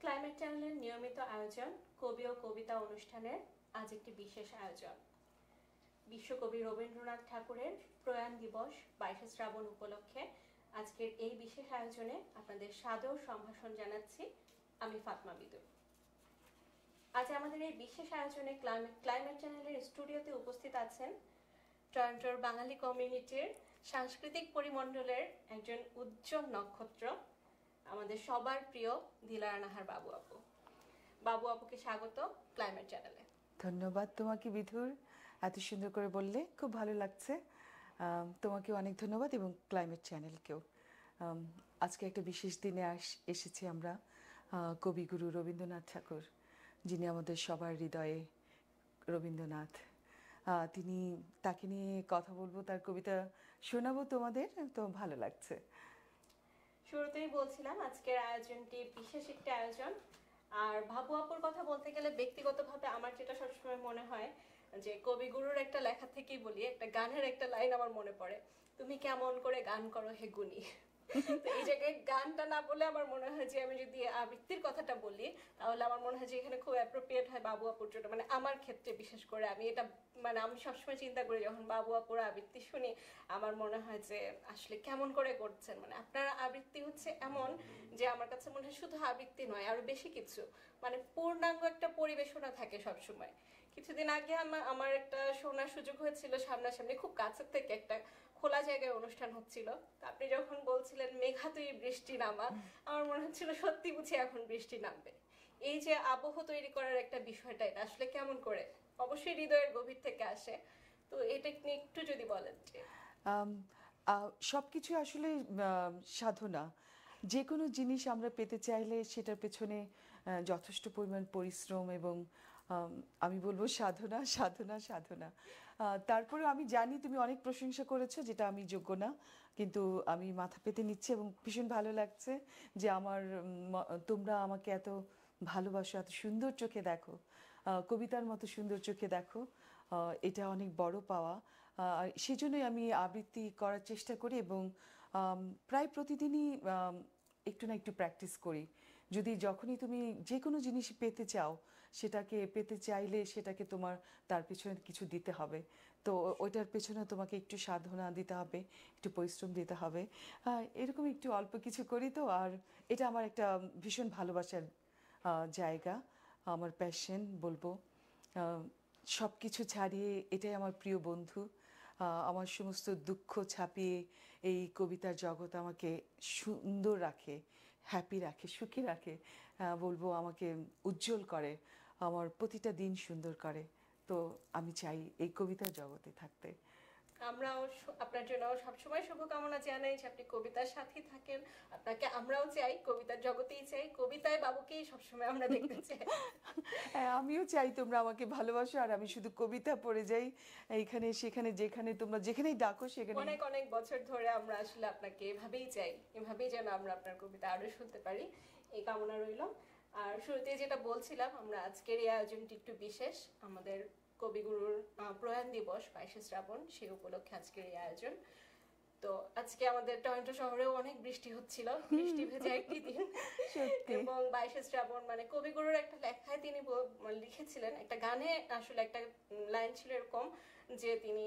Climate চ্যানেলের নিয়মিত আয়োজন কবি ও কবিতা অনুষ্ঠানের আজ একটি বিশেষ আয়োজন। বিশ্বকবি রবীন্দ্রনাথ ঠাকুরের প্রয়াণ দিবস 22শে শ্রাবণ উপলক্ষে আজকের এই বিশেষ আয়োজনে আপনাদের সাদর সম্ভাষণ জানাচ্ছি আমি ফাতমা বিদুর। আজ আমাদের এই বিশেষ আয়োজনে ক্লাইমেট চ্যানেলের স্টুডিওতে উপস্থিত আছেন টরন্টোর বাঙালি কমিউনিটির সাংস্কৃতিক পরিমণ্ডলের একজন উজ্জ্বল নক্ষত্র, আমাদের সবার প্রিয় দিলারা নাহার বাবু আপু। বাবু আপুকে স্বাগত ক্লাইমেট চ্যানেলে। ধন্যবাদ তোমাকে বিধুর, এত সুন্দর করে বললে, খুব ভালো লাগছে। তোমাকে অনেক ধন্যবাদ এবং ক্লাইমেট চ্যানেলকেও। আজকে একটা বিশেষ দিনে এসেছি আমরা কবিগুরু রবীন্দ্রনাথ ঠাকুর, যিনি আমাদের সবার হৃদয়ে রবীন্দ্রনাথ। তাকে নিয়ে কথা বলবো, তার কবিতা শোনাবো তোমাদের, তো ভালো লাগছে। শুরুতেই বলছিলাম আজকের আয়োজনটি বিশেষ একটি আয়োজন। আর বাবু আপুর কথা বলতে গেলে ব্যক্তিগতভাবে আমার যেটা সবসময় মনে হয় যে কবিগুরুর একটা লেখা থেকেই বলি, একটা গানের একটা লাইন আমার মনে পড়ে, তুমি কেমন করে গান করো হে গুণী। তো এই জায়গায় গানটা না বলে আমার মনে হয় যে আমি যদি আবৃত্তির কথাটা বলি তাহলে আমার মনে হয় যে এখানে খুব অ্যাপ্রোপ্রিয়েট হয় বাবু আপুর জন্য। মানে আমার ক্ষেত্রে বিশেষ করে আমি সবসময় চিন্তা করি যখন বাবু আপুর আবৃত্তি শুনি, আমার মনে হয় যে আসলে কেমন করে করছেন। মানে আপনার আবৃত্তি হচ্ছে এমন যে আমার কাছে মনে হয় শুধু আবৃত্তি নয়, আরো বেশি কিছু, মানে পূর্ণাঙ্গ একটা পরিবেশনা থাকে সবসময়। কিছুদিন আগে আমার একটা শোনার সুযোগ হয়েছিল সামনাসামনি, খুব কাছের থেকে একটা খোলা জায়গায় অনুষ্ঠান হচ্ছিল। আপনি যখন বলছিলেন মেঘা তুই বৃষ্টি নামা, আমার মনে হচ্ছিল সত্যি বুঝি এখন বৃষ্টি নামবে। এই যে আবহ তৈরি করার একটা বিষয়টা, এটা আসলে কেমন করে, অবশ্যই হৃদয়ের গভীর থেকে আসে। তো এটা নিয়ে একটু যদি বলেন। যে সবকিছু আসলে সাধনা। যে কোনো জিনিস আমরা পেতে চাইলে সেটার পেছনে যথেষ্ট পরিমাণ পরিশ্রম এবং আমি বলবো সাধনা সাধনা সাধনা। তারপরে আমি জানি তুমি অনেক প্রশংসা করেছো, যেটা আমি যোগ্য না, কিন্তু আমি মাথা পেতে নিচ্ছি এবং ভীষণ ভালো লাগছে যে তোমরা আমাকে এত ভালোবাসো, এত সুন্দর চোখে দেখো, কবিতার মতো সুন্দর চোখে দেখো। এটা অনেক বড় পাওয়া। সেই জন্যই আমি আবৃত্তি করার চেষ্টা করি এবং প্রায় প্রতিদিনই একটু না একটু প্র্যাকটিস করি। যখনই তুমি যে কোনো জিনিস পেতে চাও, পেতে চাইলে সেটাকে তোমার তার পেছনে কিছু দিতে হবে। তো ওইটার পেছনে তোমাকে একটু সাধনা দিতে হবে, একটু পরিশ্রম দিতে হবে। এরকম একটু অল্প কিছু করি তো। আর এটা আমার একটা ভীষণ ভালোবাসার জায়গা, আমার প্যাশন বলবো। সব কিছু ছাড়িয়ে এটাই আমার প্রিয় বন্ধু। আমার সমস্ত দুঃখ ছাপিয়ে এই কবিতার জগৎ আমাকে সুন্দর রাখে, হ্যাপি রাখে, সুখী রাখে, বলবো আমাকে উজ্জ্বল করে, আমার প্রতিটা দিন সুন্দর করে। তো আমি চাই এই কবিতার জগতে থাকতে। আমরাও আপনার জন্য সবসময় শুভকামনা জানাই যে আপনি কবিতার সাথেই থাকেন। আপনাকে আমরাও চাই, কবিতার জগতেই চাই, কবিতায় বাবুকেই সবসময় আমরা দেখতে চাই। হ্যাঁ, আমিও চাই তোমরা আমাকে ভালোবাসো আর আমি শুধু কবিতা পড়ে যাই এইখানে সেখানে, যেখানে তোমরা যেখানেই ডাকো সেখানে। অনেক অনেক বছর ধরে আমরা আসলে আপনাকে এভাবেই চাই, এভাবেই যেন আমরা আপনার কবিতা আরো শুনতে পারি, এই কামনা রইল। আর শুরুতে যেটা বলছিলাম, আমরা আজকের এই আয়োজনটি একটু বিশেষ, আমাদের কবিগুরুর প্রয়াণ দিবস 22শে শ্রাবণ, সেই উপলক্ষে আজকের এই আয়োজন। তো আজকে আমাদের টরন্টো শহরেও অনেক বৃষ্টি হচ্ছিল, বৃষ্টি ভেজা একটি দিন। এবং 22শে শ্রাবণ মানে কবিগুরুর একটা লেখায় তিনি লিখেছিলেন, একটা গানে আসলে একটা লাইন ছিল এরকম যে তিনি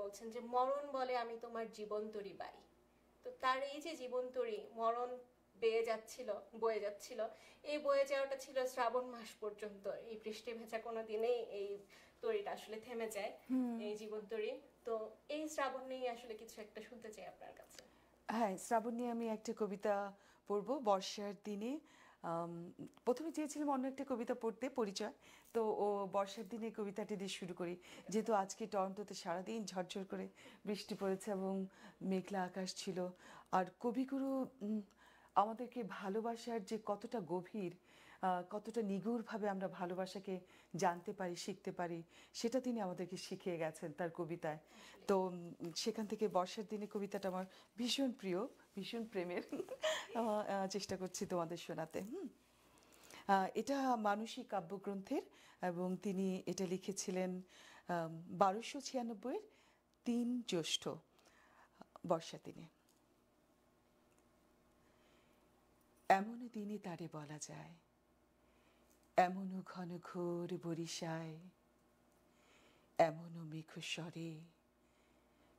বলছেন যে মরণ বলে আমি তোমার জীবন তরি বাই। তো তার এই যে জীবন তরি, মরণ বয়ে যাচ্ছিল, এই বয়ে যাওয়াটা ছিল শ্রাবণ মাস পর্যন্ত। এই বৃষ্টি ভেজা কোনো দিনেই এই তরিটা আসলে থেমে যায়, এই জীবন তরি। তো এই শ্রাবণ নিয়ে আসলে কিছু একটা শুনতে চাই আপনার কাছে। হ্যাঁ, শ্রাবণ নিয়ে আমি একটা কবিতা পড়বো বর্ষার দিনে। প্রথমে চেয়েছিলাম অন্য একটা কবিতা পড়তে, পরিচয়। তো বর্ষার দিনে কবিতাটি দিয়ে শুরু করি, যেহেতু আজকে টরন্টোতে সারাদিন ঝরঝর করে বৃষ্টি পড়েছে এবং মেঘলা আকাশ ছিল। আর কবিগুরু আমাদেরকে ভালোবাসার যে কতটা গভীর, কতটা নিগুড়ভাবে আমরা ভালোবাসাকে জানতে পারি, শিখতে পারি, সেটা তিনি আমাদেরকে শিখিয়ে গেছেন তার কবিতায়। তো সেখান থেকে বর্ষার দিনে কবিতাটা আমার ভীষণ প্রিয়, ভীষণ প্রেমের। চেষ্টা করছি তোমাদের শোনাতে। এটা মানসী কাব্যগ্রন্থের, এবং তিনি এটা লিখেছিলেন 1296-এর 3 জ্যৈষ্ঠ, বর্ষা দিনে। এমন দিনে তারে বলা যায় এমনও ঘন ঘোর বরিশায়, এমনও মেঘস্বরে,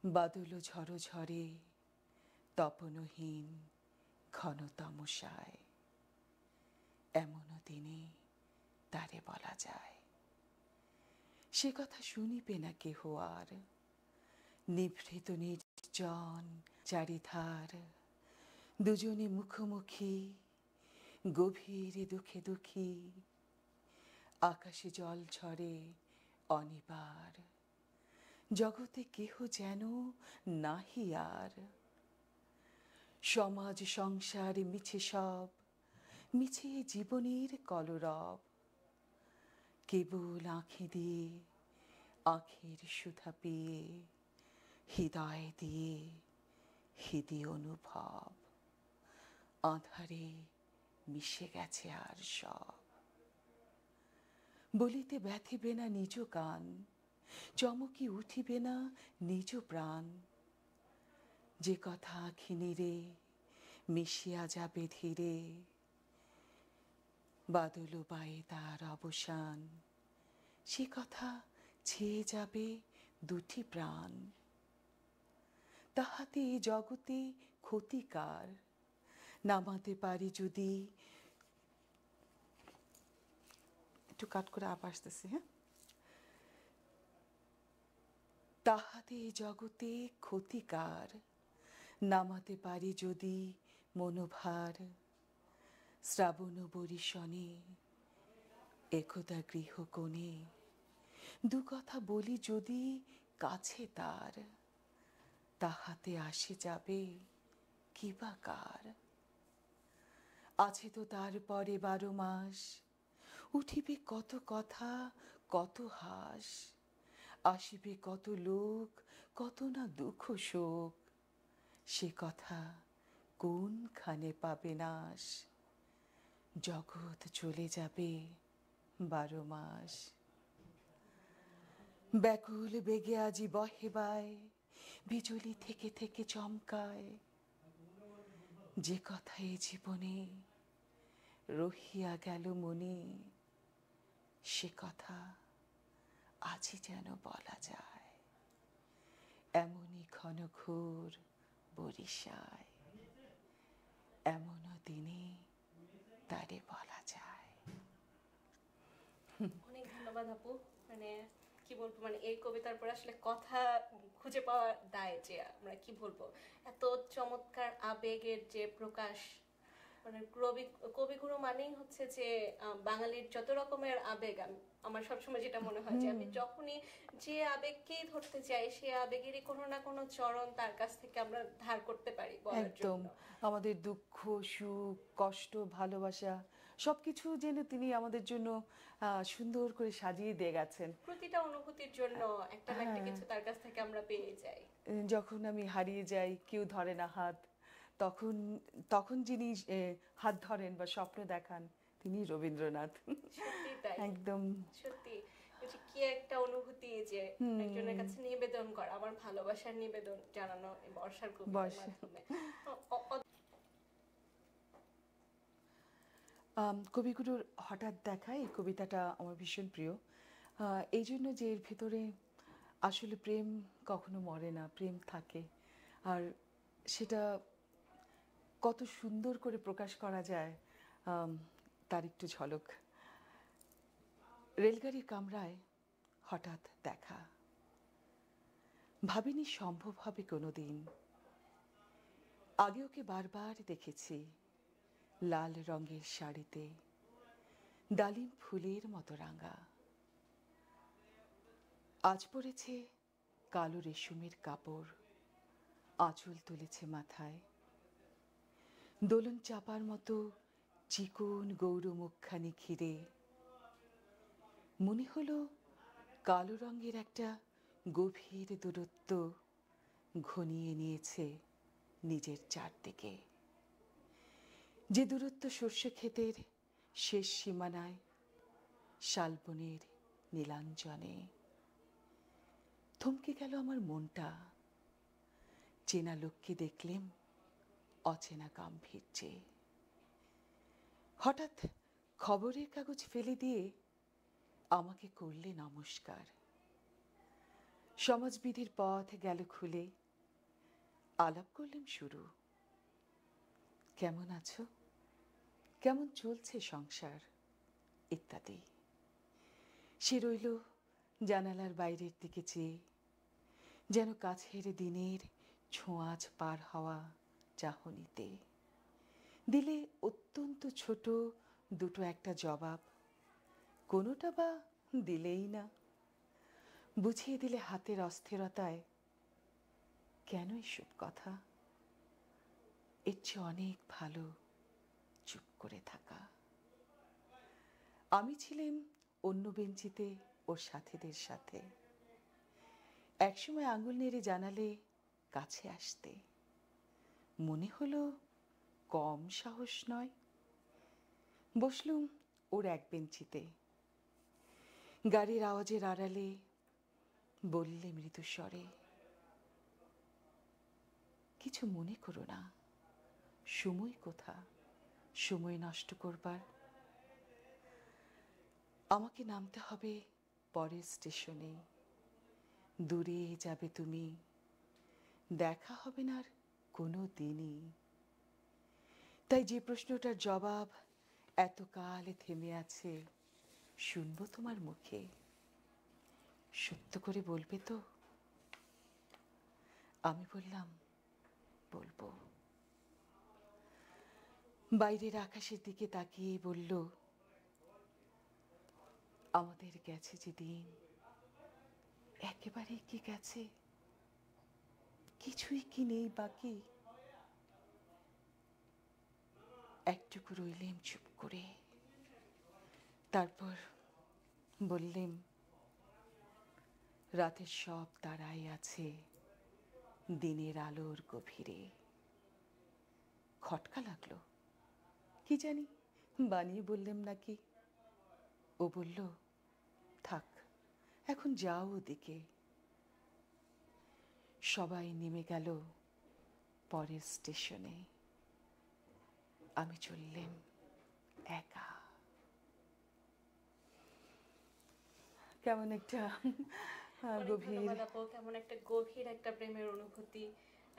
বাদল ঝড় ঝরে, তপনহীন ঘন তামসায়, এমনও দিনে তারে বলা যায়, সে কথা শুনিবে না কেহ আর। নিভৃত নির্জন চারিধার, দুজনে মুখোমুখি, গভীর দুঃখে দুঃখী, আকাশে জল ঝরে অনিবার, জগতে কেহ যেন নাহি আর। সমাজ সংসার মিছে সব, মিছে জীবনের কলরব, কেবল আঁখি দিয়ে আঁখের সুধা পেয়ে, হৃদয় দিয়ে হৃদি অনুভব, আঁধারে মিশে গেছে আর সব। বলিতে ব্যথিবে না নিজ কান, চমকি উঠিবে না নিজ প্রাণ, যে কথা আঁখি নীরে মিশিয়া যাবে ধীরে, বাদল বায়ে তার অবসান, সে কথা ছেয়ে যাবে দুটি প্রাণ। তাহাতে এ জগতে ক্ষতিকার, নামাতে পারি যদি, একটু কাট করে আবার আসতেছি, হ্যাঁ। তাহাতে এ জগতে ক্ষতিকার, নামাতে পারি যদি মনোভার, শ্রাবণ বরিশনে একদা গৃহকোণে, দু কথা বলি যদি কাছে তার, তাহাতে আসে যাবে কি বা কার। আছে তো তারপরে 12 মাস, উঠিবে কত কথা কত হাস, আসিবে কত লোক কত না দুঃখ শোক, সে কথা কোনখানে পাবে নাশ, জগৎ চলে যাবে 12 মাস। ব্যাকুল বেগে আজি বহে বায়, বিজুলি থেকে থেকে চমকায়, যে কথা এ জীবনে রহিয়া গেল মনে, সে কথা আজই যেন বলা যায়, এমনই ঘন ঘোর বরিশায়, এমনও দিনে তারে বলা যায়। অনেক ধন্যবাদ আপু। মানে কি বলবো, মানে এই কবিতার পর আসলে কথা খুঁজে পাওয়া দায় যে আমরা কি বলবো, এত চমৎকার আবেগের যে প্রকাশ। মানে কবিগুরু মানেই হচ্ছে যে বাঙালির যত রকমের আবেগ, আমার সবসময় যেটা মনে হয় যে আমি যখনই যে আবেগকেই ধরতে চাই, সে আবেগেরই কোনো না কোনো চরণ তার কাছ থেকে আমরা ধার করতে পারি বলার একদম, জন্য। আমাদের দুঃখ সুখ কষ্ট ভালোবাসা সবকিছু যেন তিনি আমাদের জন্য সুন্দর করে সাজিয়ে দিয়ে গেছেন। প্রতিটা অনুভূতির জন্য একটা না একটা হ্যাঁ, কিছু তার কাছ থেকে আমরা পেয়ে যাই। যখন আমি হারিয়ে যাই, কেউ ধরে না হাত, তখন তখন যিনি হাত ধরেন বা স্বপ্ন দেখান, তিনি রবীন্দ্রনাথ। সত্যি তাই। একদম। সত্যি, ওই যে কি একটা অনুভূতি যে একজনের হুম। কাছে নিবেদন করা, আমার ভালোবাসার নিবেদন জানানো এই বর্ষার কবিতার বয়স। মাধ্যমে। অ- অ- কবিগুরুর হঠাৎ দেখা এই কবিতাটা আমার ভীষণ প্রিয়, এই জন্য যে এর ভিতরে আসলে প্রেম কখনো মরে না, প্রেম থাকে। আর সেটা কত সুন্দর করে প্রকাশ করা যায়, তার একটু ঝলক। রেলগাড়ির কামরায় হঠাৎ দেখা, ভাবিনি সম্ভব হবে কোনোদিন। আগে ওকে বারবার দেখেছি লাল রঙের শাড়িতে, ডালিম ফুলের মতো রাঙা। আজ পরেছে কালো রেশমের কাপড়, আঁচল তুলেছে মাথায়, দোলন চাপার মতো চিকন গৌর মুখখানি ঘিরে। মনে হলো কালো রঙের একটা গভীর দূরত্ব ঘনিয়ে নিয়েছে নিজের চারদিকে, যে দূরত্ব সর্ষে ক্ষেতের শেষ সীমানায়, শালবনের নীলাঞ্জনে। থমকে গেল আমার মনটা, চেনা লোককে দেখলেম অচেনা গাম্ভীর্যে। হঠাৎ খবরের কাগজ ফেলে দিয়ে আমাকে করলে নমস্কার। সমাজবিধির পথ গেল খুলে, আলাপ করলাম শুরু। কেমন আছো, কেমন চলছে সংসার, ইত্যাদি। সে রইল জানালার বাইরের দিকে চেয়ে, যেন কাছের দিনের ছোঁয়াচ পার হওয়া চাহনিতে। দিলে অত্যন্ত ছোট দুটো একটা জবাব, কোনোটা বা দিলেই না। বুঝিয়ে দিলে হাতের অস্থিরতায়, কেন এসব কথা, এর চেয়ে অনেক ভালো চুপ করে থাকা। আমি ছিলাম অন্য বেঞ্চিতে ওর সাথীদের সাথে। একসময় আঙুল নেড়ে জানালে কাছে আসতে, মনে হলো কম সাহস নয়। বসলুম ওর এক বেঞ্চিতে। গাড়ির আওয়াজের আড়ালে বললে মৃদুস্বরে, কিছু মনে করো না, সময় কোথা সময় নষ্ট করবার। আমাকে নামতে হবে পরের স্টেশনে, দূরে যাবে তুমি, দেখা হবে না আর কোনো দিনই। তাই যে প্রশ্নটার জবাব এতকালে থেমে আছে, শুনবো তোমার মুখে, সত্য করে বলবে তো? আমি বললাম, বলবো। বাইরের আকাশের দিকে তাকিয়ে বলল, আমাদের গেছে যে দিন, একেবারেই কি গেছে, কিছুই কি নেই বাকি। একটুকু রইলেম চুপ করে, তারপর বললেম, রাতের সব তারাই আছে দিনের আলোর গভীরে। খটকা লাগলো, কি জানি বানিয়ে বললেম নাকি। ও বলল, থাক এখন যাও ওদিকে। সবাই নেমে গেল পরের স্টেশনে, আমি চললেম একা। কেমন একটা অনেক গভীর। ধন্যবাদ আপু, কেমন একটা গভীর একটা প্রেমের অনুভূতি,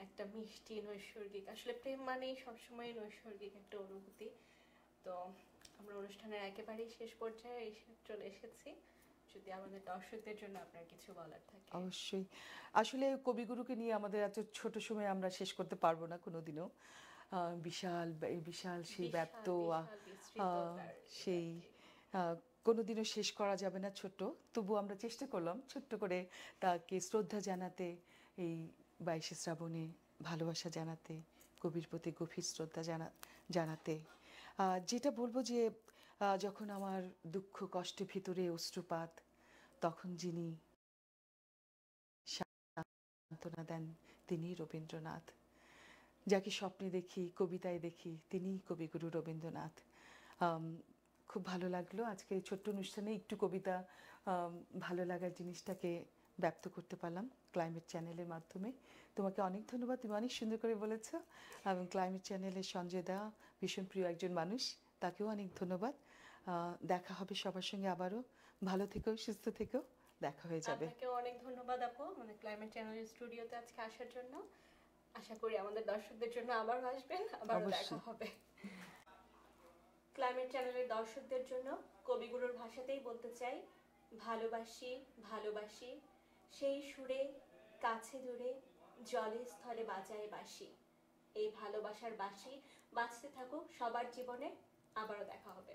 একটা মিষ্টি নৈসর্গিক, আসলে প্রেম মানেই সবসময় নৈসর্গিক একটা অনুভূতি। তো আমরা অনুষ্ঠানের একেবারেই শেষ পর্যায়ে চলে এসেছি, যদি আমাদের দর্শকদের জন্য আপনার কিছু বলার থাকে। অবশ্যই, আসলে কবিগুরুকে নিয়ে আমাদের এত ছোট সময়ে আমরা শেষ করতে পারবো না কোনোদিনও। বিশাল বিশাল সেই ব্যাপ্ত বিস্তৃত তার সেই আর কি। কোনোদিনও শেষ করা যাবে না ছোট। তবু আমরা চেষ্টা করলাম ছোট্ট করে তাকে শ্রদ্ধা জানাতে, এই 22শে শ্রাবণে ভালোবাসা জানাতে, কবির প্রতি গভীর শ্রদ্ধা জানাতে। যেটা বলবো যে যখন আমার দুঃখ কষ্টের ভিতরে অশ্রুপাত, তখন যিনি সান্ত্বনা দেন তিনি রবীন্দ্রনাথ। যাকে স্বপ্নে দেখি, কবিতায় দেখি, তিনিই কবিগুরু রবীন্দ্রনাথ। খুব ভালো লাগলো আজকে এই ছোট্ট অনুষ্ঠানে একটু কবিতা, ভালো লাগার জিনিসটাকে ব্যক্ত করতে পারলাম ক্লাইমেট চ্যানেলের মাধ্যমে। তোমাকে অনেক ধন্যবাদ, তুমি অনেক সুন্দর করে বলেছ। এবং ক্লাইমেট চ্যানেলের সঞ্জয় দা ভীষণ প্রিয় একজন মানুষ, তাকেও অনেক ধন্যবাদ। দেখা হবে সবার সঙ্গে আবারও। ভালো থেকো, সুস্থ থেকো, দেখা হয়ে যাবে। আপনাকেও অনেক ধন্যবাদ আপু, আমাদের ক্লাইমেট চ্যানেলের স্টুডিওতে আজকে আসার জন্য। আশা করি আমাদের দর্শকদের জন্য আবারও আসবেন, আবারও দেখা হবে। ক্লাইমেট চ্যানেলের দর্শকদের জন্য কবিগুরুর ভাষাতেই বলতে চাই, ভালোবাসি ভালোবাসি, সেই সুরে কাছে দূরে জলে স্থলে বাজায় বাঁশি। এই ভালোবাসার বাঁশি বাজতে থাকুক সবার জীবনে, আবারও দেখা হবে।